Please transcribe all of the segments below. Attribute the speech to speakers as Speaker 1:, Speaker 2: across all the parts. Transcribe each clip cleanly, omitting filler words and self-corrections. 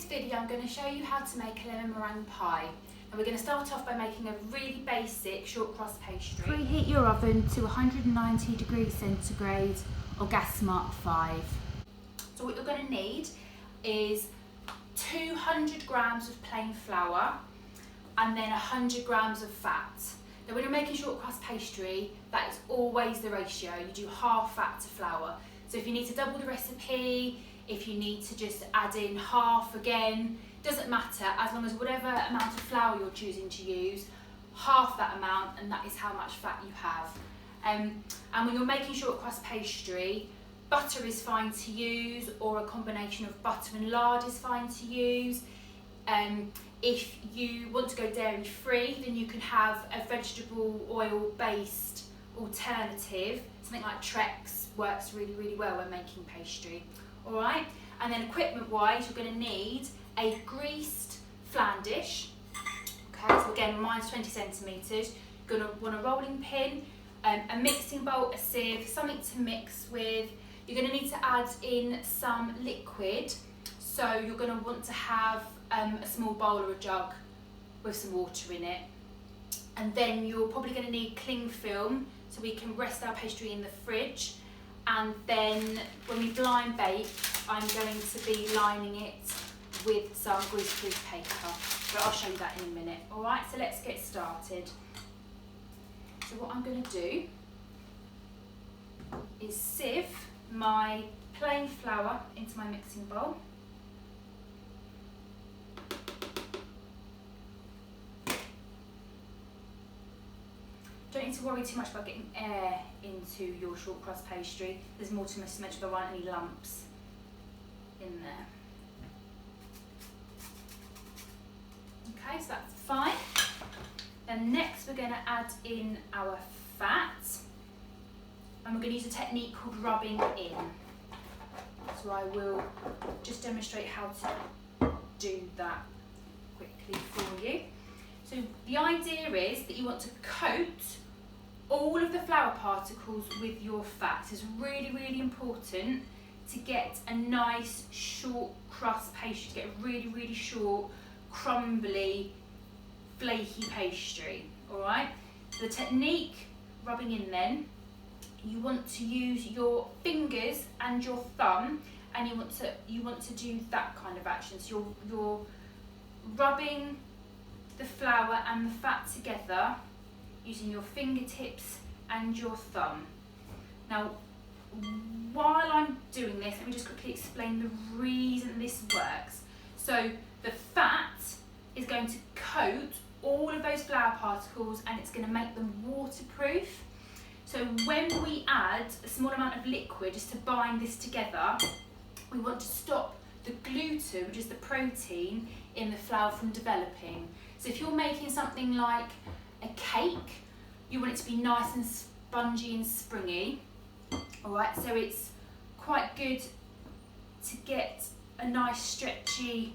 Speaker 1: video I'm going to show you how to make a lemon meringue pie. And we're going to start off by making a really basic short crust pastry. Preheat your oven to 190 degrees centigrade or gas mark 5. So what you're going to need is 200 grams of plain flour and then 100 grams of fat. Now when you're making short crust pastry, that is always the ratio. You do half fat to flour. So if you need to double the recipe, if you need to just add in half again, doesn't matter, as long as whatever amount of flour you're choosing to use, half that amount, and that is how much fat you have. And when you're making short crust pastry, butter is fine to use, or a combination of butter and lard is fine to use. If you want to go dairy free, then you can have a vegetable oil based alternative. Something like Trex works really, really well when making pastry. Alright, and then equipment wise, you're going to need a greased flan dish. Okay, so again, mine's 20 centimetres. You're going to want a rolling pin, a mixing bowl, a sieve, something to mix with. You're going to need to add in some liquid, so you're going to want to have a small bowl or a jug with some water in it. And then you're probably going to need cling film so we can rest our pastry in the fridge. And then when we blind bake, I'm going to be lining it with some grease-proof paper. But I'll show you that in a minute. All right, so let's get started. So what I'm going to do is sieve my plain flour into my mixing bowl. Don't need to worry too much about getting air into your short crust pastry. There's more to mention, there aren't any lumps in there. Okay, so that's fine. Then next we're going to add in our fat, and we're going to use a technique called rubbing in. So I will just demonstrate how to do that quickly for you. So the idea is that you want to coat all of the flour particles with your fat. It's really, really important to get a nice short crust pastry, to get a really, really short, crumbly, flaky pastry. All right. So the technique, rubbing in then, you want to use your fingers and your thumb, and you want to do that kind of action. So you're rubbing the flour and the fat together using your fingertips and your thumb. Now, while I'm doing this, let me just quickly explain the reason this works. So the fat is going to coat all of those flour particles and it's going to make them waterproof. So when we add a small amount of liquid just to bind this together, we want to stop the gluten, which is the protein in the flour, from developing. So if you're making something like a cake, you want it to be nice and spongy and springy. All right, so it's quite good to get a nice stretchy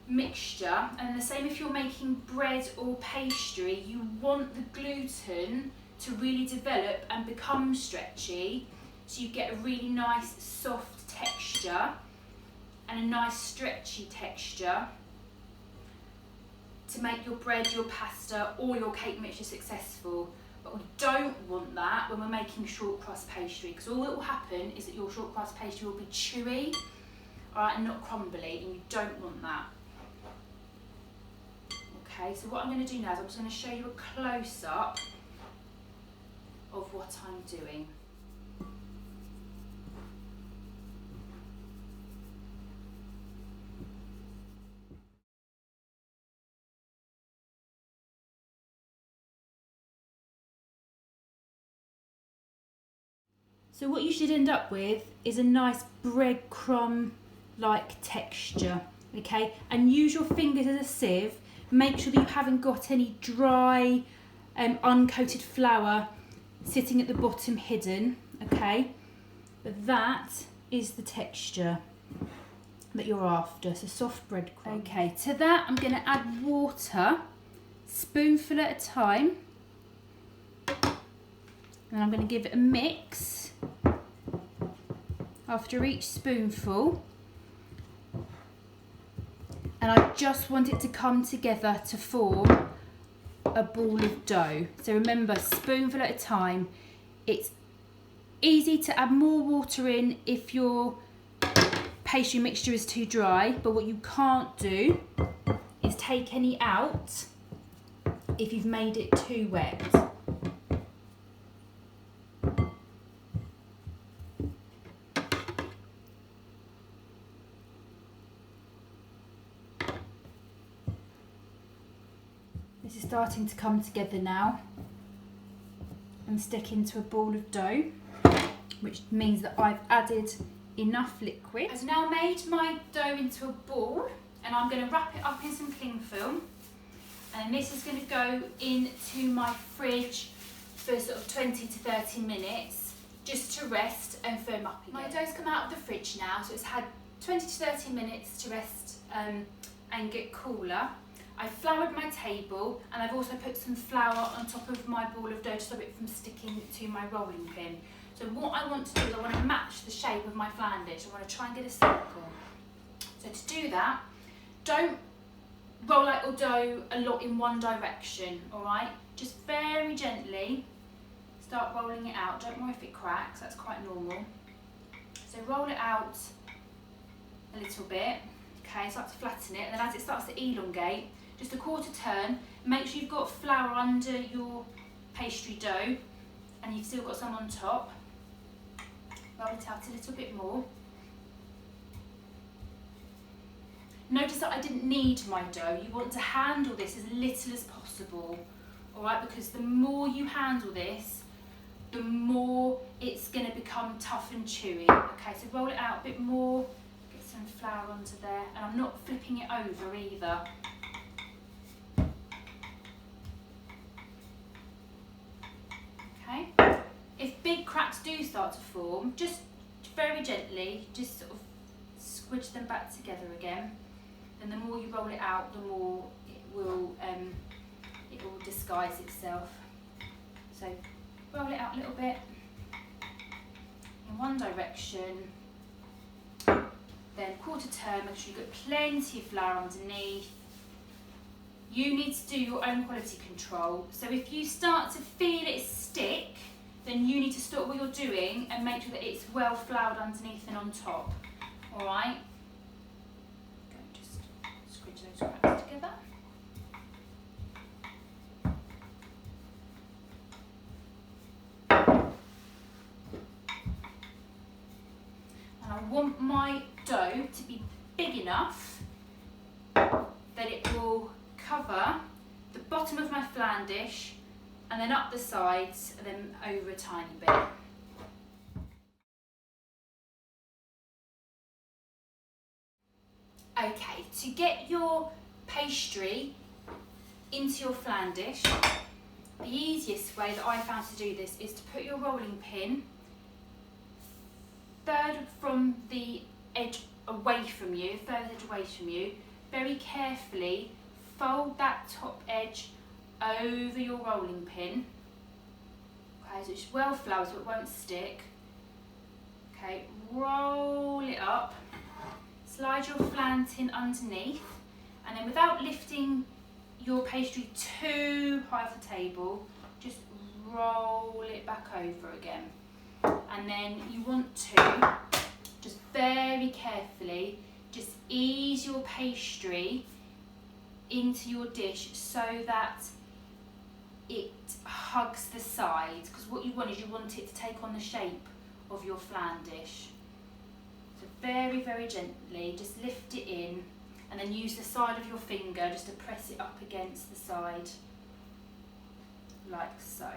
Speaker 1: mixture. And the same if you're making bread or pastry, you want the gluten to really develop and become stretchy, so you get a really nice soft texture and a nice stretchy texture to make your bread, your pasta or your cake mixture successful. But we don't want that when we're making short crust pastry, because all that will happen is that your short crust pastry will be chewy, all right, and not crumbly, and you don't want that. Okay, so what I'm going to do now is I'm just going to show you a close-up of what I'm doing. So what you should end up with is a nice breadcrumb-like texture, okay? And use your fingers as a sieve. Make sure that you haven't got any dry, uncoated flour sitting at the bottom hidden, okay? But that is the texture that you're after, so soft breadcrumb. Okay, to that I'm going to add water, spoonful at a time. And I'm going to give it a mix. After each spoonful, and I just want it to come together to form a ball of dough. So remember, spoonful at a time. It's easy to add more water in if your pastry mixture is too dry, but what you can't do is take any out if you've made it too wet. This is starting to come together now and stick into a ball of dough, which means that I've added enough liquid. I've now made my dough into a ball, and I'm going to wrap it up in some cling film, and this is going to go into my fridge for sort of 20 to 30 minutes just to rest and firm up again. My dough's come out of the fridge now, so it's had 20 to 30 minutes to rest and get cooler. I've floured my table, and I've also put some flour on top of my ball of dough to stop it from sticking to my rolling pin. So what I want to do is I want to match the shape of my flan dish. I want to try and get a circle. So to do that, don't roll out your dough a lot in one direction, all right? Just very gently start rolling it out. Don't worry if it cracks, that's quite normal. So roll it out a little bit, okay, start to flatten it, and then as it starts to elongate, just a quarter turn, make sure you've got flour under your pastry dough and you've still got some on top. Roll it out a little bit more. Notice that I didn't knead my dough. You want to handle this as little as possible, all right? Because the more you handle this, the more it's going to become tough and chewy. Okay, so roll it out a bit more, get some flour onto there, and I'm not flipping it over either. Okay, if big cracks do start to form, just very gently, just sort of squidge them back together again. And the more you roll it out, the more it will disguise itself. So roll it out a little bit in one direction, then quarter turn, make sure you've got plenty of flour underneath. You need to do your own quality control. So if you start to feel it stick, then you need to stop what you're doing and make sure that it's well floured underneath and on top. All right? Just squidge those cracks together. And I want my dough to be big enough that it will cover the bottom of my flan dish and then up the sides and then over a tiny bit. Okay, to get your pastry into your flan dish, the easiest way that I found to do this is to put your rolling pin third from the edge away from you, third edge away from you, very carefully fold that top edge over your rolling pin. Okay, so it's well floured so it won't stick. Okay, roll it up, slide your flan tin underneath, and then without lifting your pastry too high off the table, just roll it back over again. And then you want to just very carefully just ease your pastry into your dish so that it hugs the sides, because what you want is you want it to take on the shape of your flan dish. So very, very gently just lift it in and then use the side of your finger just to press it up against the side like so.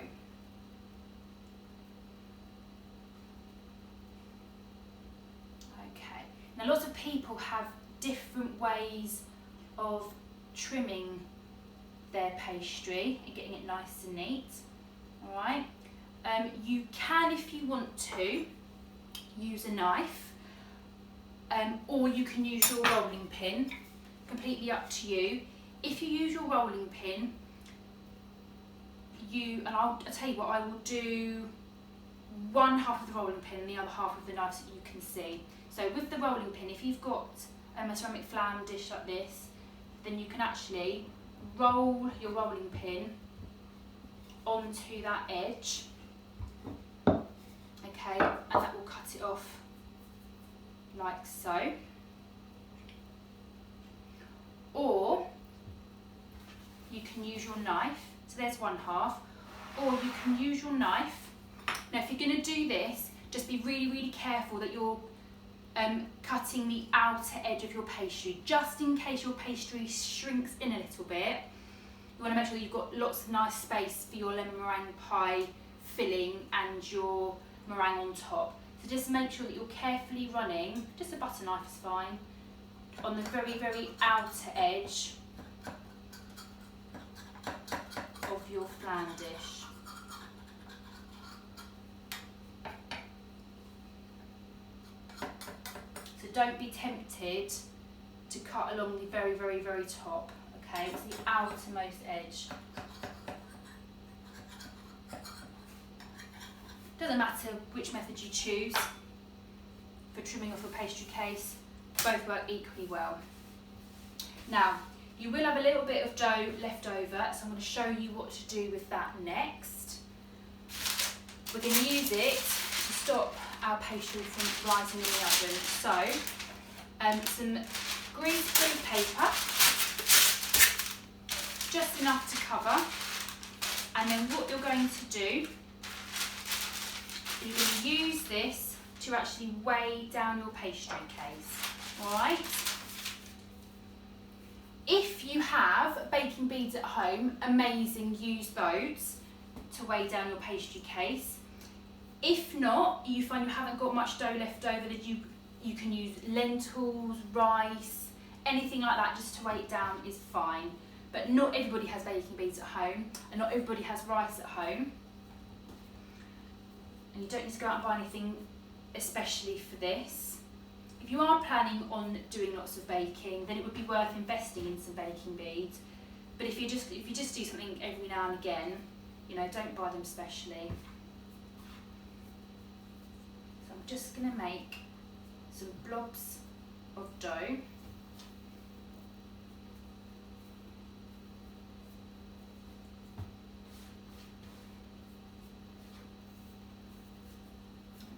Speaker 1: Okay, now lots of people have different ways of trimming their pastry and getting it nice and neat. All right, you can, if you want to, use a knife, or you can use your rolling pin. Completely up to you. If you use your rolling pin, I'll tell you what, I will do one half of the rolling pin and the other half of the knife so you can see. So with the rolling pin, if you've got a ceramic flan dish like this, then you can actually roll your rolling pin onto that edge, okay, and that will cut it off like so. Or you can use your knife, so there's one half, or you can use your knife. Now if you're going to do this, just be really, really careful that you're cutting the outer edge of your pastry, just in case your pastry shrinks in a little bit. You want to make sure that you've got lots of nice space for your lemon meringue pie filling and your meringue on top. So just make sure that you're carefully running, just a butter knife is fine, on the very, very outer edge of your flan dish. So don't be tempted to cut along the very, very, very top, okay? It's the outermost edge. Doesn't matter which method you choose for trimming off a pastry case, both work equally well. Now, you will have a little bit of dough left over, so I'm going to show you what to do with that next. We're going to use it to stop our pastry from rising in the oven. So, some grease-free paper, just enough to cover, and then what you're going to do, you're going to use this to actually weigh down your pastry case, alright? If you have baking beads at home, amazing, use those to weigh down your pastry case. If not, you find you haven't got much dough left over, that you can use lentils, rice, anything like that just to weigh it down is fine. But not everybody has baking beads at home, and not everybody has rice at home. And you don't need to go out and buy anything especially for this. If you are planning on doing lots of baking, then it would be worth investing in some baking beads. But if you just do something every now and again, you know, don't buy them specially. So I'm just going to make some blobs of dough.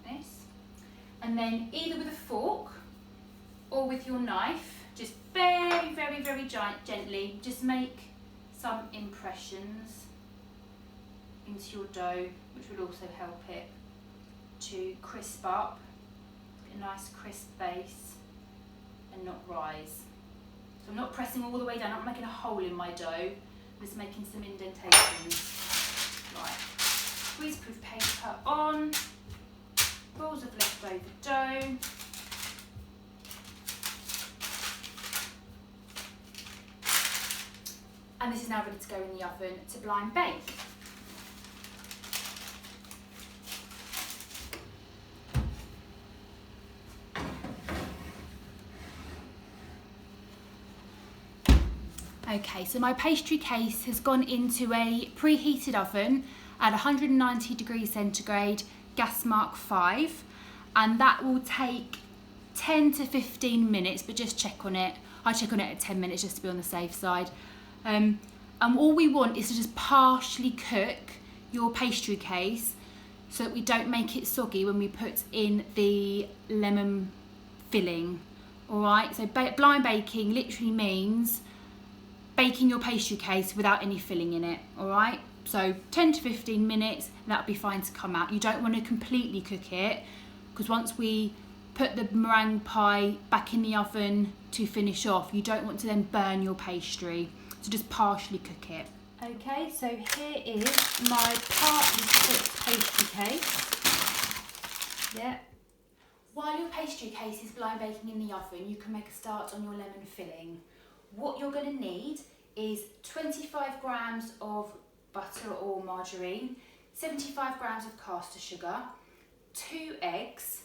Speaker 1: Like this. And then either with a fork or with your knife, just very, very, very gently, just make some impressions into your dough, which will also help it to crisp up, get a nice crisp base and not rise. So I'm not pressing all the way down, I'm not making a hole in my dough, I'm just making some indentations. Right, greaseproof paper on, balls of leftover dough. And this is now ready to go in the oven to blind bake. Okay, so my pastry case has gone into a preheated oven at 190 degrees centigrade, gas mark 5, and that will take 10 to 15 minutes, but just check on it. I check on it at 10 minutes just to be on the safe side. And all we want is to just partially cook your pastry case so that we don't make it soggy when we put in the lemon filling. All right, so blind baking literally means baking your pastry case without any filling in it. All right, so 10 to 15 minutes, and that'll be fine to come out. You don't want to completely cook it, because once we put the meringue pie back in the oven to finish off, you don't want to then burn your pastry. So just partially cook it. Okay, so here is my partly cooked pastry case. Yeah. While your pastry case is blind baking in the oven, you can make a start on your lemon filling. What you're going to need is 25 grams of butter or margarine, 75 grams of caster sugar, 2 eggs,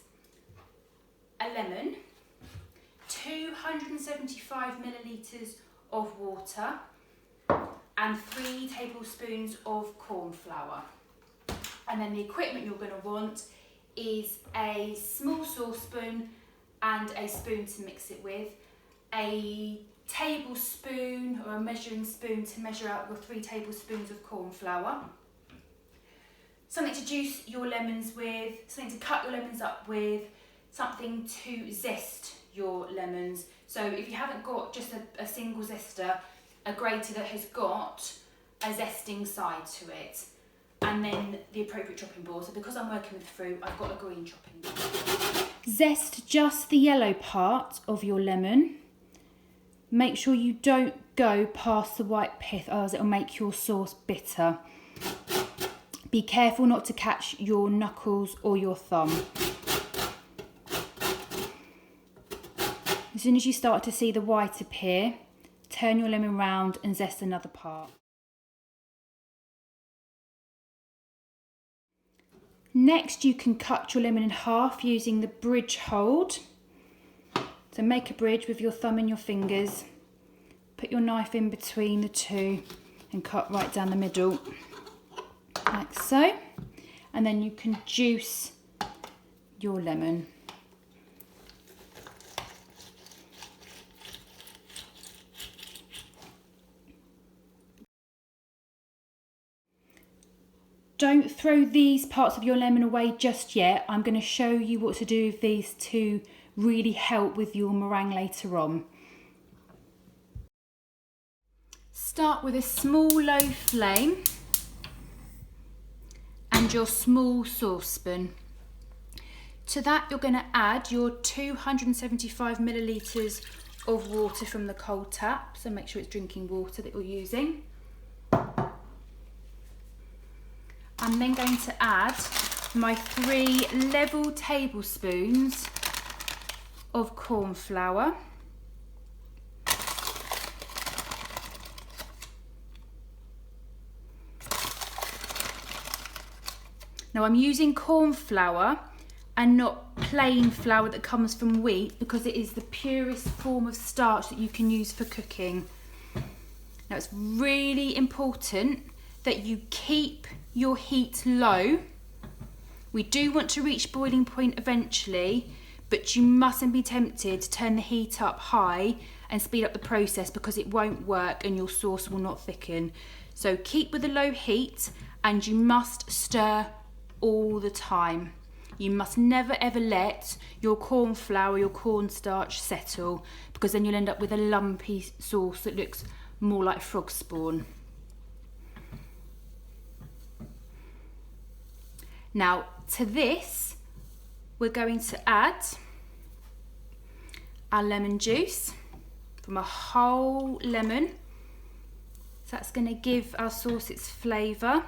Speaker 1: a lemon, 275 millilitres of water, and 3 tablespoons of cornflour. And then the equipment you're going to want is a small saucepan and a spoon to mix it with, a tablespoon or a measuring spoon to measure out your 3 tablespoons of corn flour. Something to juice your lemons with, something to cut your lemons up with, something to zest your lemons. So if you haven't got just a single zester, a grater that has got a zesting side to it, and then the appropriate chopping board. So because I'm working with fruit, I've got a green chopping board. Zest just the yellow part of your lemon. Make sure you don't go past the white pith, otherwise it'll make your sauce bitter. Be careful not to catch your knuckles or your thumb. As soon as you start to see the white appear, turn your lemon round and zest another part. Next, you can cut your lemon in half using the bridge hold. So make a bridge with your thumb and your fingers. Put your knife in between the two and cut right down the middle, like so. And then you can juice your lemon. Don't throw these parts of your lemon away just yet. I'm going to show you what to do with these to really help with your meringue later on. Start with a small low flame and your small saucepan. To that you're going to add your 275 millilitres of water from the cold tap, so make sure it's drinking water that you're using. I'm then going to add my 3 level tablespoons of corn flour. Now I'm using corn flour and not plain flour that comes from wheat because it is the purest form of starch that you can use for cooking. Now it's really important that you keep your heat low. We do want to reach boiling point eventually, but you mustn't be tempted to turn the heat up high and speed up the process because it won't work and your sauce will not thicken. So keep with a low heat and you must stir all the time. You must never ever let your corn flour, your cornstarch settle, because then you'll end up with a lumpy sauce that looks more like frog spawn. Now to this, we're going to add our lemon juice from a whole lemon. So that's going to give our sauce its flavour,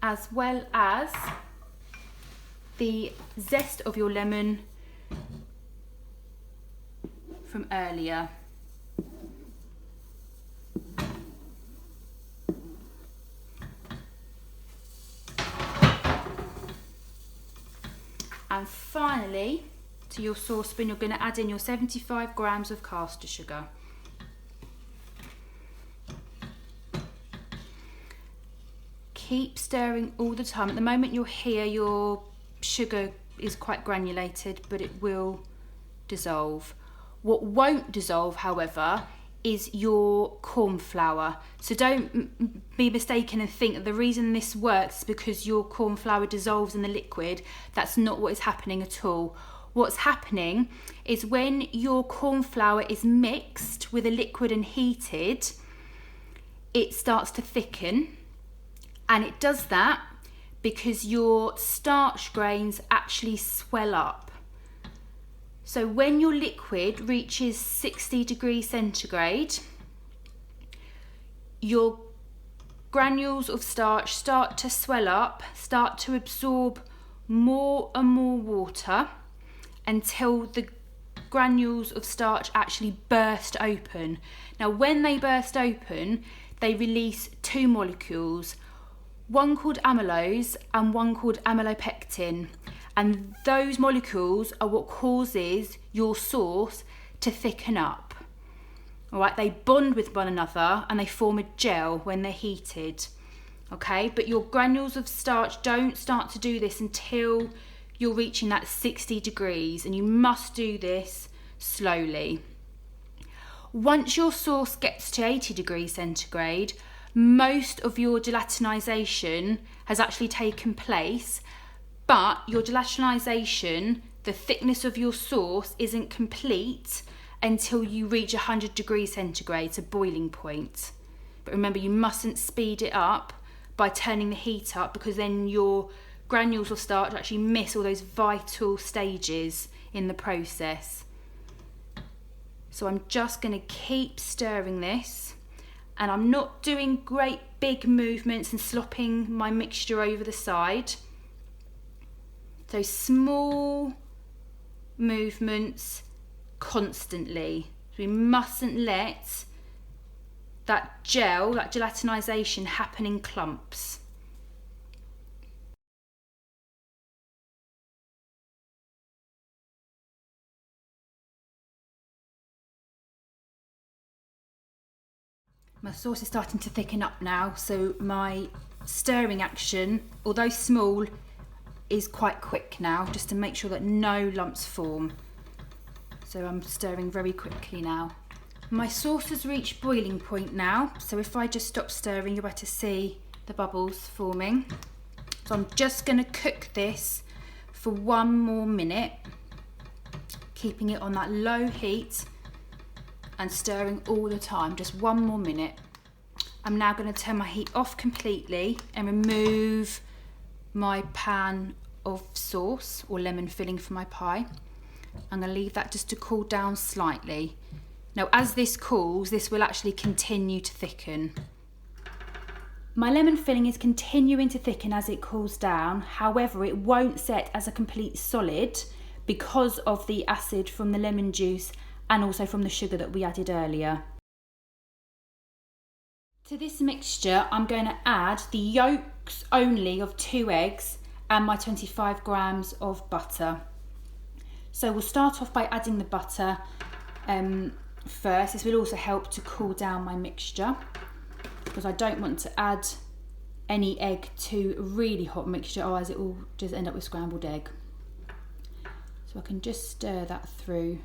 Speaker 1: as well as the zest of your lemon from earlier. And finally, to your saucepan, you're going to add in your 75 grams of caster sugar. Keep stirring all the time. At the moment you're here, your sugar is quite granulated, but it will dissolve. What won't dissolve, however, is your corn flour. So don't be mistaken and think that the reason this works is because your corn flour dissolves in the liquid. That's not what is happening at all. What's happening is when your corn flour is mixed with a liquid and heated, it starts to thicken, and it does that because your starch grains actually swell up. So when your liquid reaches 60 degrees centigrade, your granules of starch start to swell up, start to absorb more and more water until the granules of starch actually burst open. Now when they burst open, they release 2 molecules, one called amylose and one called amylopectin. And those molecules are what causes your sauce to thicken up. All right, they bond with one another and they form a gel when they're heated. Okay, but your granules of starch don't start to do this until you're reaching that 60 degrees, and you must do this slowly. Once your sauce gets to 80 degrees centigrade, most of your gelatinisation has actually taken place, but your gelatinisation, the thickness of your sauce, isn't complete until you reach 100 degrees centigrade, so boiling point. But remember, you mustn't speed it up by turning the heat up, because then your granules will start to actually miss all those vital stages in the process. So I'm just going to keep stirring this, and I'm not doing great big movements and slopping my mixture over the side. So small movements constantly. We mustn't let that gel, that gelatinisation, happen in clumps. My sauce is starting to thicken up now, so my stirring action, although small, is quite quick now, just to make sure that no lumps form. So I'm stirring very quickly now. My sauce has reached boiling point now, so if I just stop stirring, you're about to see the bubbles forming. So I'm just going to cook this for 1 more minute, keeping it on that low heat and stirring all the time, just 1 more minute. I'm now going to turn my heat off completely and remove my pan of sauce or lemon filling for my pie. I'm going to leave that just to cool down slightly. Now, as this cools, this will actually continue to thicken. My lemon filling is continuing to thicken as it cools down. However, it won't set as a complete solid because of the acid from the lemon juice and also from the sugar that we added earlier. To this mixture, I'm going to add the yolks only of 2 eggs and my 25 grams of butter. So we'll start off by adding the butter first. This will also help to cool down my mixture, because I don't want to add any egg to a really hot mixture, otherwise it will just end up with scrambled egg. So I can just stir that through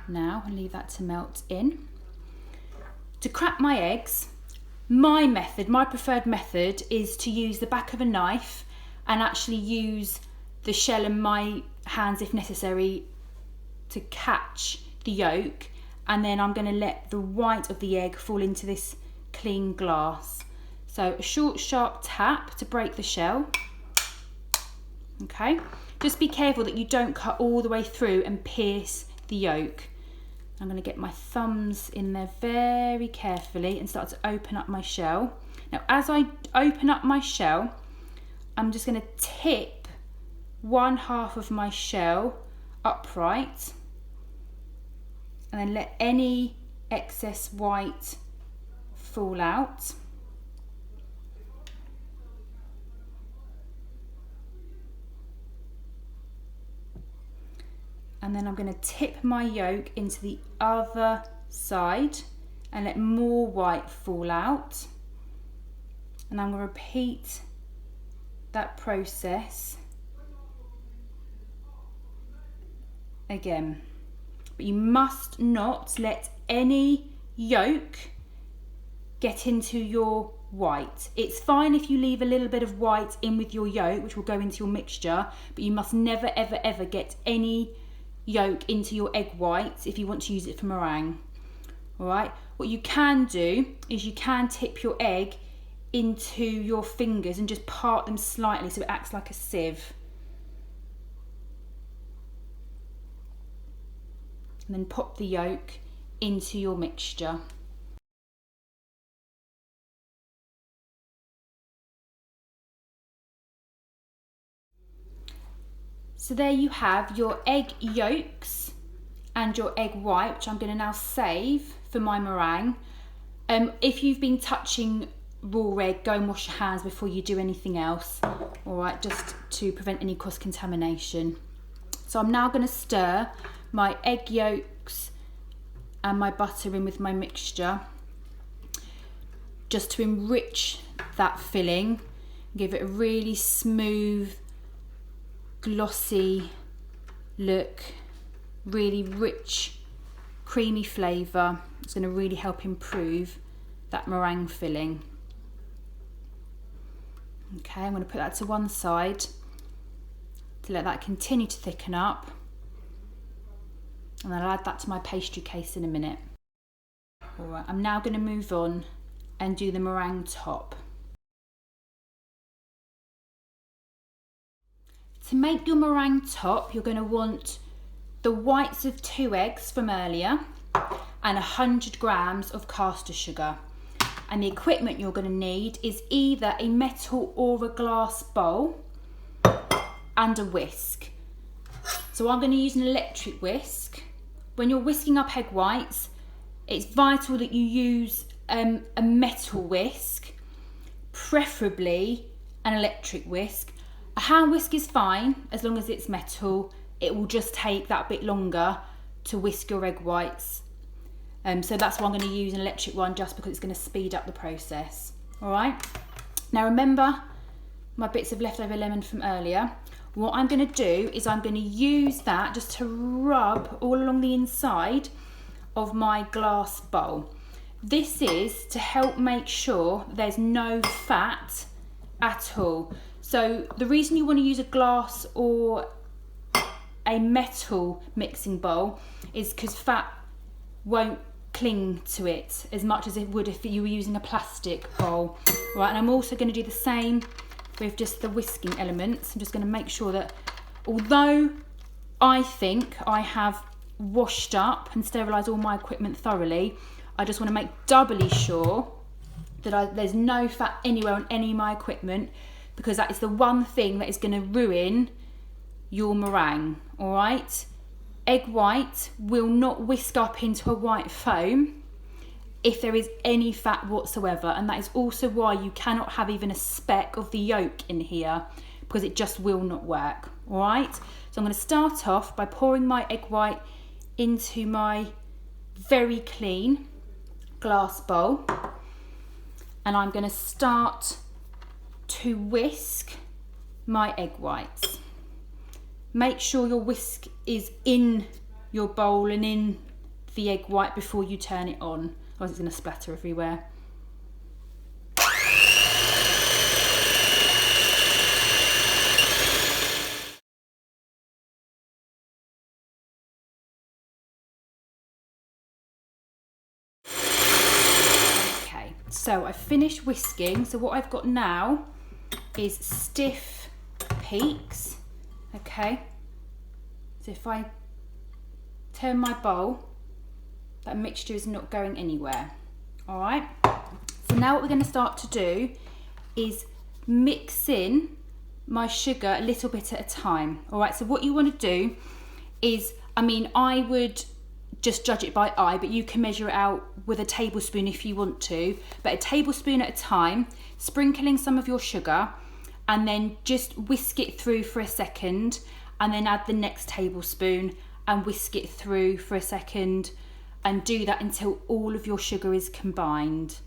Speaker 1: now and leave that to melt in. To crack my eggs, my preferred method is to use the back of a knife and actually use the shell in my hands if necessary to catch the yolk, and then I'm going to let the white of the egg fall into this clean glass. So a short sharp tap to break the shell. Okay, just be careful that you don't cut all the way through and pierce the yolk. I'm going to get my thumbs in there very carefully and start to open up my shell. Now, as I open up my shell, I'm just going to tip 1/2 of my shell upright and then let any excess white fall out. And then I'm going to tip my yolk into the other side and let more white fall out. And I'm going to repeat that process again. But you must not let any yolk get into your white. It's fine if you leave a little bit of white in with your yolk, which will go into your mixture, but you must never ever ever get any yolk into your egg whites if you want to use it for meringue. All right, what you can do is you can tip your egg into your fingers and just part them slightly so it acts like a sieve. And then pop the yolk into your mixture. So there you have your egg yolks and your egg white, which I'm going to now save for my meringue. If you've been touching raw egg, go and wash your hands before you do anything else, all right, just to prevent any cross-contamination. So I'm now going to stir my egg yolks and my butter in with my mixture, just to enrich that filling, give it a really smooth, glossy look, really rich, creamy flavour. It's going to really help improve that meringue filling. Okay, I'm going to put that to one side to let that continue to thicken up, and I'll add that to my pastry case in a minute. Alright, I'm now going to move on and do the meringue top. To make your meringue top, you're going to want the whites of 2 eggs from earlier and 100 grams of caster sugar. And the equipment you're going to need is either a metal or a glass bowl and a whisk. So I'm going to use an electric whisk. When you're whisking up egg whites, it's vital that you use a metal whisk, preferably an electric whisk. A hand whisk is fine as long as it's metal. It will just take that bit longer to whisk your egg whites. So that's why I'm going to use an electric one, just because it's going to speed up the process. All right. Now remember my bits of leftover lemon from earlier. What I'm going to do is I'm going to use that just to rub all along the inside of my glass bowl. This is to help make sure there's no fat at all. So the reason you want to use a glass or a metal mixing bowl is because fat won't cling to it as much as it would if you were using a plastic bowl. Right, and I'm also going to do the same with just the whisking elements. I'm just going to make sure that, although I think I have washed up and sterilised all my equipment thoroughly, I just want to make doubly sure that there's no fat anywhere on any of my equipment, because that is the one thing that is going to ruin your meringue. All right, egg white will not whisk up into a white foam if there is any fat whatsoever, and that is also why you cannot have even a speck of the yolk in here, because it just will not work. All right, so I'm going to start off by pouring my egg white into my very clean glass bowl, and I'm going to start to whisk my egg whites. Make sure your whisk is in your bowl and in the egg white before you turn it on, otherwise it's going to splatter everywhere. Okay, so I've finished whisking. So what I've got now is stiff peaks. Okay, so if I turn my bowl, that mixture is not going anywhere. All right, so now what we're going to start to do is mix in my sugar a little bit at a time. All right, so what you want to do is, I mean, I would just judge it by eye, but you can measure it out with a tablespoon if you want to, but a tablespoon at a time, sprinkling some of your sugar, and then just whisk it through for a second, and then add the next tablespoon and whisk it through for a second, and do that until all of your sugar is combined.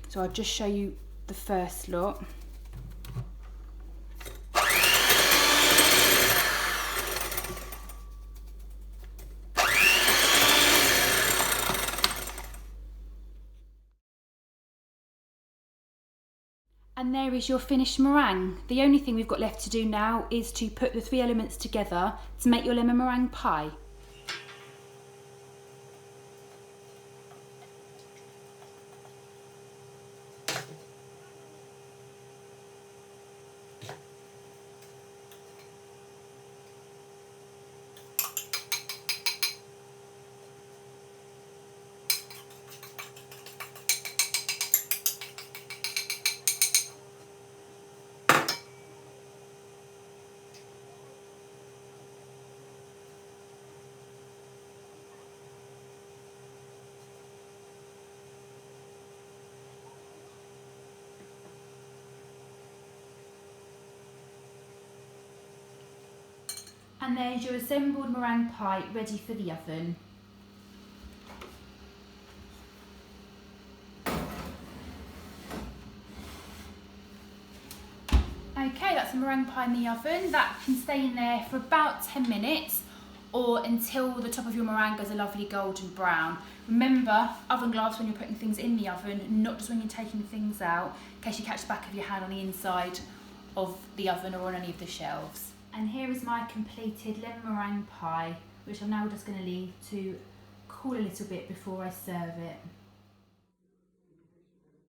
Speaker 1: So I'll just show you the first lot. And there is your finished meringue. The only thing we've got left to do now is to put the 3 elements together to make your lemon meringue pie. And there's your assembled meringue pie ready for the oven. Okay, that's the meringue pie in the oven. That can stay in there for about 10 minutes. or until the top of your meringue goes a lovely golden brown. Remember, oven gloves when you're putting things in the oven, not just when you're taking things out, in case you catch the back of your hand on the inside of the oven or on any of the shelves. And here is my completed lemon meringue pie, which I'm now just going to leave to cool a little bit before I serve it.